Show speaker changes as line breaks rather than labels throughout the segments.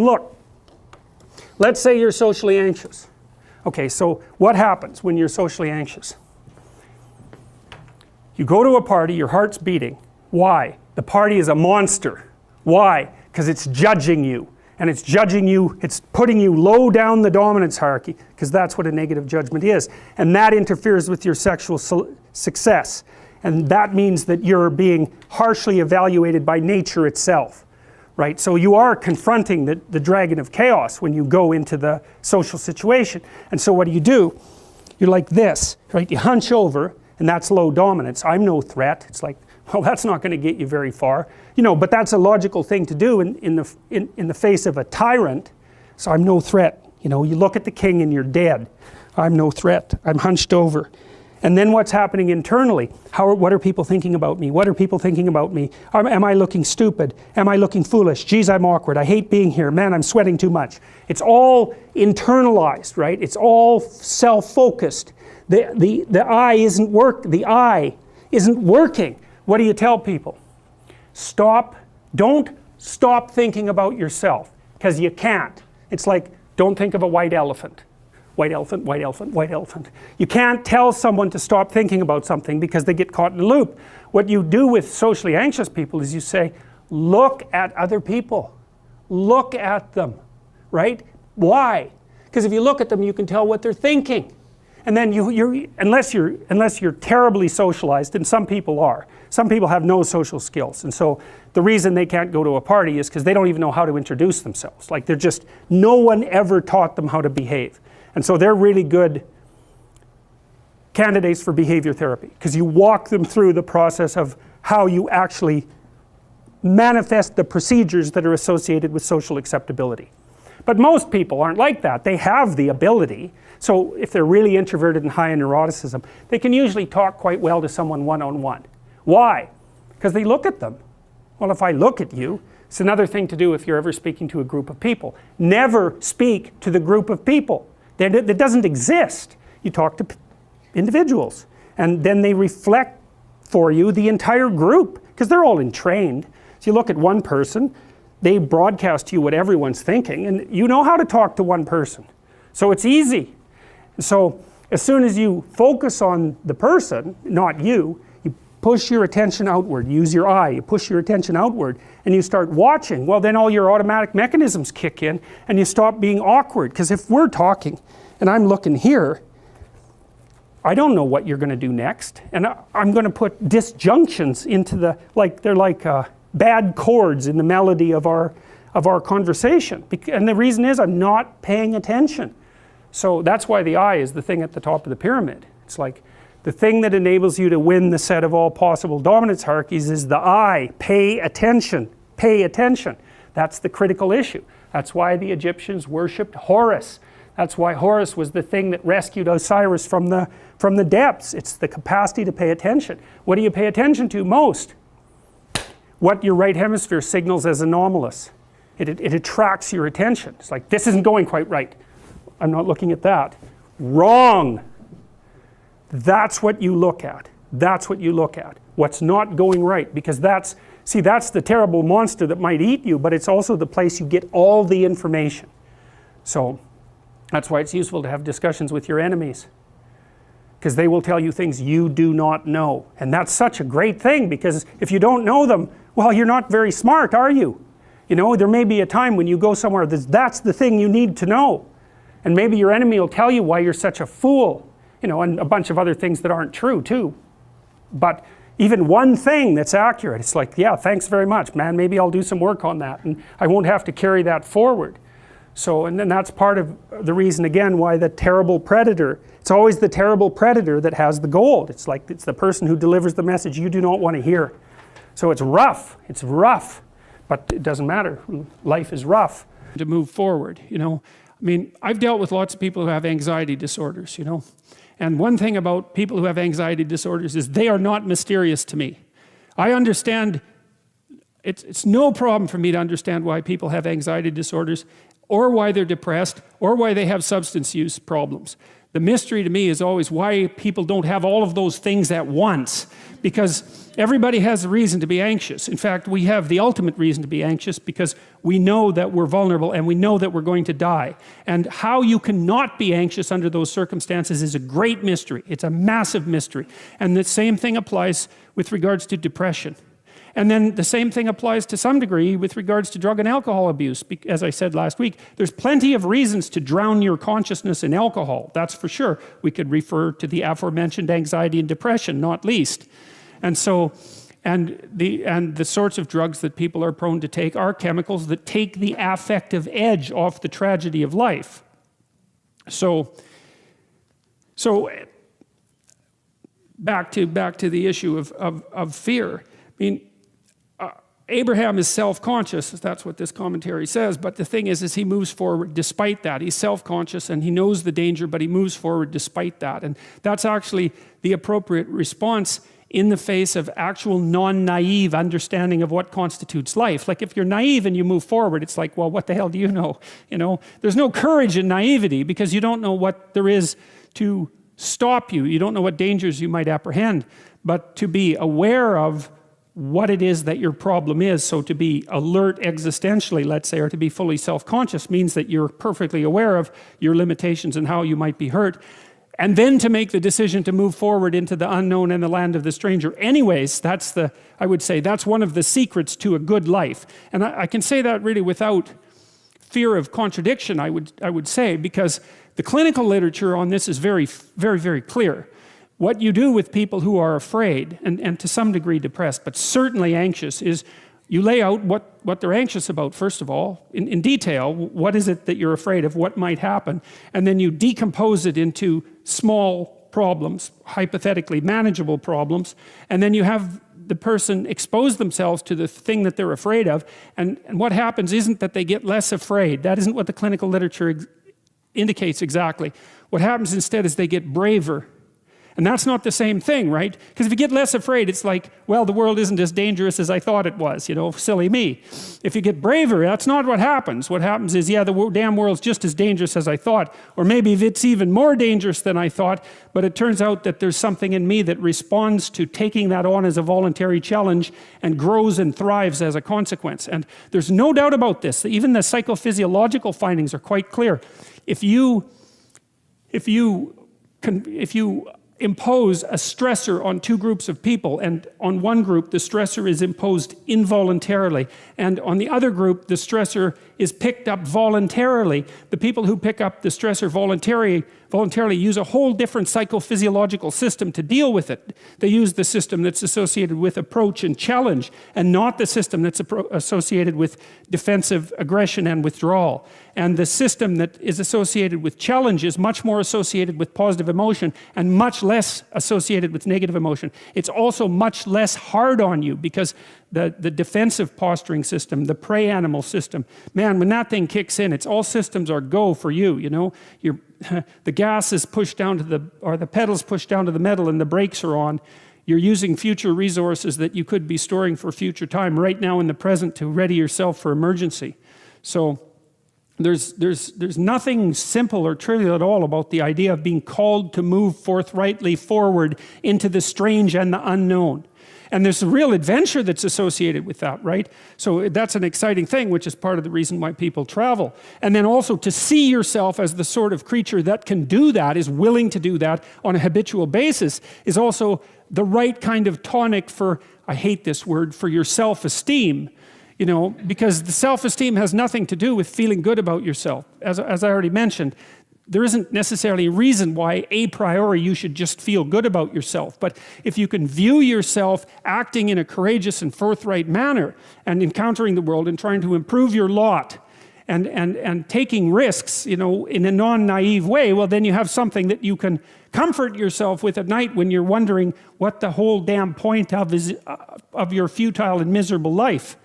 Look, let's say you're socially anxious. Okay, so what happens when you're socially anxious? You go to a party, your heart's beating. Why? The party is a monster. Why? Because it's judging you. And it's judging you, it's putting you low down the dominance hierarchy, because that's what a negative judgment is. And that interferes with your sexual success. And that means that you're being harshly evaluated by nature itself. Right? So you are confronting the dragon of chaos when you go into the social situation. And so what do? You're like this, right? You hunch over, and that's low dominance. I'm no threat. It's like, well, that's not going to get you very far. You know, but that's a logical thing to do in the face of a tyrant. So I'm no threat. You know, you look at the king and you're dead. I'm no threat. I'm hunched over. And then what's happening internally? What are people thinking about me? What are people thinking about me? Am I looking stupid? Am I looking foolish? Geez, I'm awkward. I hate being here. Man, I'm sweating too much. It's all internalized, right? It's all self-focused. The eye isn't working. What do you tell people? Don't stop thinking about yourself, because you can't. It's like, don't think of a white elephant. White elephant, white elephant, white elephant. You can't tell someone to stop thinking about something because they get caught in a loop. What you do with socially anxious people is you say, look at other people. Look at them, right? Why? Because if you look at them, you can tell what they're thinking. And then unless you're terribly socialized, and some people are. Some people have no social skills, and so the reason they can't go to a party is because they don't even know how to introduce themselves. Like no one ever taught them how to behave. And so they're really good candidates for behavior therapy, because you walk them through the process of how you actually manifest the procedures that are associated with social acceptability. But most people aren't like that. They have the ability. So if they're really introverted and high in neuroticism, they can usually talk quite well to someone one-on-one. Why? Because they look at them. Well, if I look at you, it's another thing to do if you're ever speaking to a group of people. Never speak to the group of people. That doesn't exist. You talk to individuals, and then they reflect for you the entire group, because they're all entrained. So you look at one person, they broadcast to you what everyone's thinking, and you know how to talk to one person. So it's easy. So as soon as you focus on the person, not you, you push your attention outward, use your eye, you push your attention outward, and you start watching. Well, then all your automatic mechanisms kick in, and you stop being awkward. Because if we're talking and I'm looking here, I don't know what you're going to do next, and I'm going to put disjunctions into they're like bad chords in the melody of our conversation. And the reason is I'm not paying attention. So that's why the eye is the thing at the top of the pyramid. It's like the thing that enables you to win the set of all possible dominance hierarchies is the eye. Pay attention. Pay attention. That's the critical issue. That's why the Egyptians worshipped Horus. That's why Horus was the thing that rescued Osiris from the depths. It's the capacity to pay attention. What do you pay attention to most? What your right hemisphere signals as anomalous. It attracts your attention. It's like, this isn't going quite right. I'm not looking at that. Wrong. That's what you look at. That's what you look at. What's not going right, because that's the terrible monster that might eat you, but it's also the place you get all the information. So that's why it's useful to have discussions with your enemies, because they will tell you things you do not know. And that's such a great thing, because if you don't know them, well, you're not very smart, are you? You know, there may be a time when you go somewhere that's the thing you need to know. And maybe your enemy will tell you why you're such a fool, you know, and a bunch of other things that aren't true too. But even one thing that's accurate, it's like, yeah, thanks very much, man, maybe I'll do some work on that, and I won't have to carry that forward. So, and then that's part of the reason, again, why the terrible predator, it's always the terrible predator that has the gold. It's like, it's the person who delivers the message you do not want to hear. So it's rough, but it doesn't matter. Life is rough. To move forward, you know. I mean, I've dealt with lots of people who have anxiety disorders, you know. And one thing about people who have anxiety disorders is they are not mysterious to me. I understand, it's no problem for me to understand why people have anxiety disorders, or why they're depressed, or why they have substance use problems. The mystery to me is always why people don't have all of those things at once, because everybody has a reason to be anxious. In fact, we have the ultimate reason to be anxious because we know that we're vulnerable and we know that we're going to die. And how you can not be anxious under those circumstances is a great mystery. It's a massive mystery. And the same thing applies with regards to depression. And then the same thing applies to some degree with regards to drug and alcohol abuse. As I said last week, there's plenty of reasons to drown your consciousness in alcohol, that's for sure. We could refer to the aforementioned anxiety and depression, not least. And so, and the sorts of drugs that people are prone to take are chemicals that take the affective edge off the tragedy of life. So back to the issue of fear. I mean, Abraham is self-conscious, that's what this commentary says, but the thing is he moves forward despite that. He's self-conscious and he knows the danger, but he moves forward despite that. And that's actually the appropriate response in the face of actual non-naive understanding of what constitutes life. Like if you're naive and you move forward, it's like, well, what the hell do you know? You know, there's no courage in naivety because you don't know what there is to stop you. You don't know what dangers you might apprehend, but to be aware of what it is that your problem is. So to be alert existentially, let's say, or to be fully self-conscious means that you're perfectly aware of your limitations and how you might be hurt. And then to make the decision to move forward into the unknown and the land of the stranger. Anyways, I would say that's one of the secrets to a good life. And I can say that really without fear of contradiction, I would say, because the clinical literature on this is very, very, very clear. What you do with people who are afraid, and to some degree depressed, but certainly anxious, is you lay out what they're anxious about, first of all, in detail. What is it that you're afraid of? What might happen? And then you decompose it into small problems, hypothetically manageable problems, and then you have the person expose themselves to the thing that they're afraid of, and what happens isn't that they get less afraid. That isn't what the clinical literature indicates exactly. What happens instead is they get braver. And that's not the same thing, right? Because if you get less afraid, it's like, well, the world isn't as dangerous as I thought it was, you know, silly me. If you get braver, that's not what happens. What happens is, yeah, the damn world's just as dangerous as I thought, or maybe it's even more dangerous than I thought, but it turns out that there's something in me that responds to taking that on as a voluntary challenge and grows and thrives as a consequence. And there's no doubt about this. Even the psychophysiological findings are quite clear. If you impose a stressor on two groups of people, and on one group the stressor is imposed involuntarily, and on the other group the stressor is picked up voluntarily, the people who pick up the stressor voluntarily use a whole different psychophysiological system to deal with it. They use the system that's associated with approach and challenge, and not the system that's associated with defensive aggression and withdrawal. And the system that is associated with challenge is much more associated with positive emotion and much less associated with negative emotion. It's also much less hard on you because the defensive posturing system, the prey animal system, man, when that thing kicks in, it's all systems are go for you, you know. The gas is pushed down to the pedals pushed down to the metal and the brakes are on. You're using future resources that you could be storing for future time right now in the present to ready yourself for emergency. So there's nothing simple or trivial at all about the idea of being called to move forthrightly forward into the strange and the unknown. And there's a real adventure that's associated with that, right? So that's an exciting thing, which is part of the reason why people travel. And then also to see yourself as the sort of creature that can do that, is willing to do that on a habitual basis, is also the right kind of tonic for, I hate this word, for your self-esteem. You know, because the self-esteem has nothing to do with feeling good about yourself. As I already mentioned, there isn't necessarily a reason why a priori you should just feel good about yourself. But if you can view yourself acting in a courageous and forthright manner and encountering the world and trying to improve your lot and taking risks, you know, in a non-naive way, well, then you have something that you can comfort yourself with at night when you're wondering what the whole damn point of your futile and miserable life.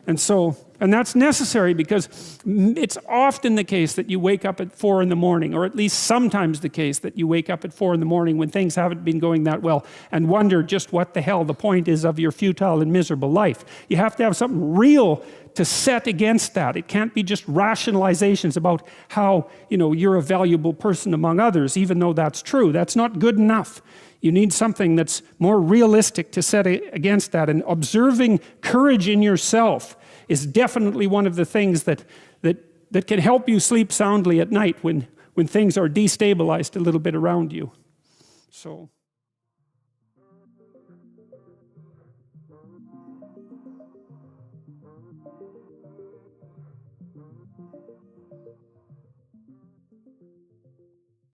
And so And that's necessary because it's often the case that you wake up at 4 in the morning, or at least sometimes the case that you wake up at 4 in the morning when things haven't been going that well and wonder just what the hell the point is of your futile and miserable life. You have to have something real to set against that. It can't be just rationalizations about how, you're a valuable person among others, even though that's true. That's not good enough. You need something that's more realistic to set against that. And observing courage in yourself is definitely one of the things that can help you sleep soundly at night when things are destabilized a little bit around you. So